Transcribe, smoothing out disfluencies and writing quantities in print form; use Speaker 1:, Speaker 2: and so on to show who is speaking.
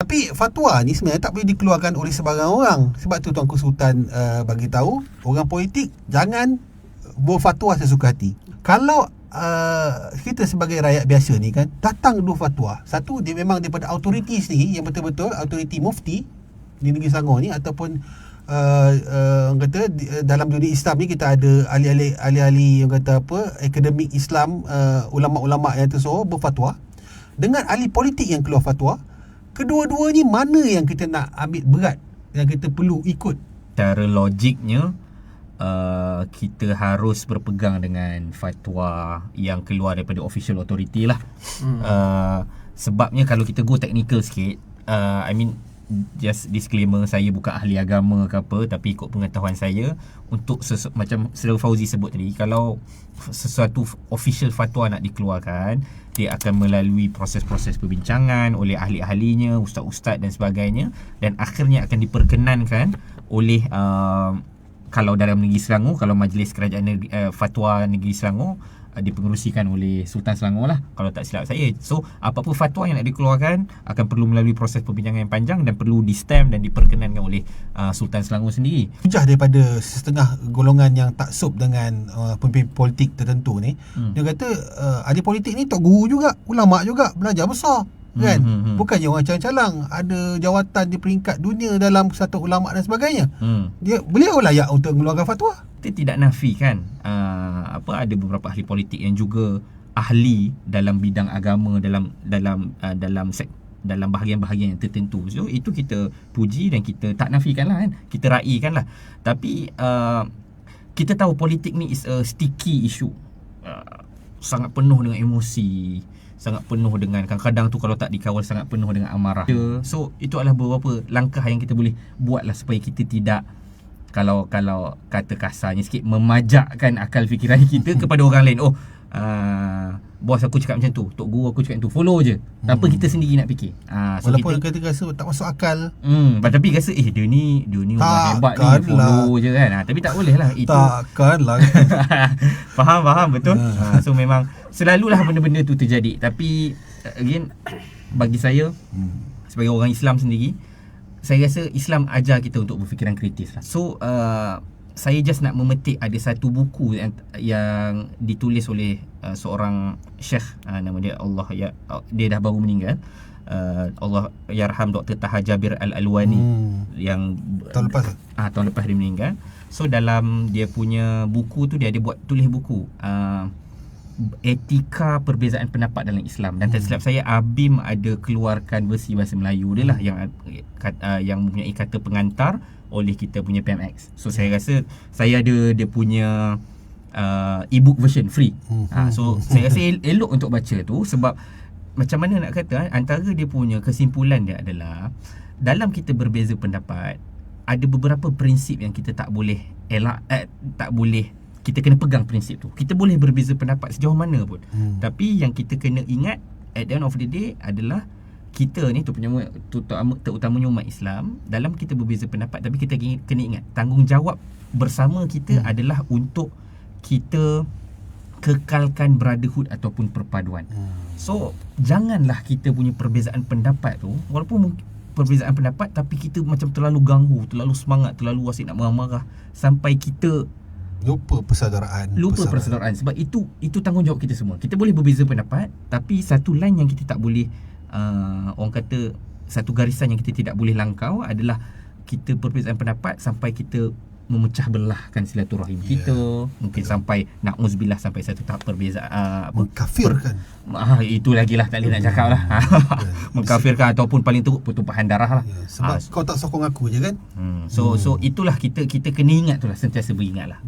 Speaker 1: Tapi fatwa ni sebenarnya tak boleh dikeluarkan oleh sebarang orang. Sebab tu Tuanku Sultan bagi tahu orang politik jangan berfatwa sesuka hati. Kalau kita sebagai rakyat biasa ni kan, datang dua fatwa. Satu, dia memang daripada autoriti sendiri, yang betul-betul autoriti mufti di negeri Selangor ni, ataupun orang kata dalam dunia Islam ni kita ada ahli-ahli yang kata apa, akademik Islam, ulama-ulama yang tersohor berfatwa, dengan ahli politik yang keluar fatwa. Kedua-dua ni mana yang kita nak ambil berat, yang kita perlu ikut?
Speaker 2: Cara logiknya, kita harus berpegang dengan fatwa yang keluar daripada official authority lah. Sebabnya kalau kita go technical sikit, just disclaimer, saya bukan ahli agama ke apa, tapi ikut pengetahuan saya, untuk macam Saudara Fauzi sebut tadi, kalau sesuatu official fatwa nak dikeluarkan, dia akan melalui proses-proses perbincangan oleh ahli-ahlinya, ustaz-ustaz dan sebagainya, dan akhirnya akan diperkenankan oleh kalau dalam negeri Selangor, kalau Majlis Kerajaan Fatwa Negeri Selangor dipengerusikan oleh Sultan Selangor lah, kalau tak silap saya. So apa-apa fatwa yang nak dikeluarkan akan perlu melalui proses perbincangan yang panjang dan perlu di-stamp dan diperkenankan oleh Sultan Selangor sendiri.
Speaker 1: Hujah daripada setengah golongan yang taksub dengan pemimpin politik tertentu ni, dia kata ahli politik ni tok guru juga, ulama juga, belajar besar kan. Bukannya orang calang-calang ada jawatan di peringkat dunia dalam Persatuan Ulama dan sebagainya. Beliau layak untuk mengeluarkan fatwa.
Speaker 2: Kita tidak nafikan ada beberapa ahli politik yang juga ahli dalam bidang agama, dalam bahagian-bahagian yang tertentu. So itu kita puji dan kita tak nafikan lah kan, kita raikan lah. Tapi kita tahu politik ni is a sticky issue, sangat penuh dengan emosi, sangat penuh dengan, kadang-kadang tu kalau tak dikawal sangat penuh dengan amarah. So itu adalah beberapa langkah yang kita boleh buat lah supaya kita tidak, kalau kata kasarnya sikit, memajakkan akal fikiran kita kepada orang lain. Bos aku cakap macam tu, tok guru aku cakap macam tu, follow je tanpa kita sendiri nak fikir.
Speaker 1: So walaupun kita rasa tak masuk akal,
Speaker 2: tapi rasa dia ni orang hebat ni, follow je kan. Tapi tak boleh lah itu.
Speaker 1: Takkan lah.
Speaker 2: Faham betul. So memang selalulah benda-benda tu terjadi. Tapi again, bagi saya sebagai orang Islam sendiri, saya rasa Islam ajar kita untuk berfikiran kritis lah. So saya just nak memetik ada satu buku yang ditulis oleh seorang syekh, nama dia dia dah baru meninggal, Allah yarham Dr. Taha Jabir Al-Alwani, yang tahun lepas dia meninggal. So dalam dia punya buku tu, dia ada tulis buku etika perbezaan pendapat dalam Islam, dan tak silap saya ABIM ada keluarkan versi bahasa Melayu dia lah, yang mempunyai kata pengantar oleh kita punya PMX. So saya rasa saya ada dia punya e-book version free. So saya rasa elok untuk baca tu, sebab macam mana nak kata, antara dia punya kesimpulan dia adalah, dalam kita berbeza pendapat, ada beberapa prinsip yang kita tak boleh kita kena pegang prinsip tu. Kita boleh berbeza pendapat sejauh mana pun, tapi yang kita kena ingat at the end of the day adalah, kita ni terutamanya umat Islam, dalam kita berbeza pendapat, tapi kita kena ingat tanggungjawab bersama kita adalah untuk kita kekalkan brotherhood ataupun perpaduan. So janganlah kita punya perbezaan pendapat tu, walaupun perbezaan pendapat, tapi kita macam terlalu ganggu, terlalu semangat, terlalu asyik nak marah-marah, sampai kita
Speaker 1: lupa persaudaraan.
Speaker 2: Sebab itu tanggungjawab kita semua. Kita boleh berbeza pendapat, tapi satu line yang kita tak boleh, orang kata satu garisan yang kita tidak boleh langkau adalah kita perbezaan pendapat sampai kita memecah belahkan silaturahim kita, mungkin sampai na'udzubillah sampai satu tahap perbezaan
Speaker 1: mengkafirkan.
Speaker 2: Itu lagi lah, tak boleh nak cakap lah. Mengkafirkan ataupun paling teruk pertumpahan darah lah.
Speaker 1: Sebab kau tak sokong aku je kan.
Speaker 2: So itulah kita kena ingat tu lah, sentiasa beringat lah.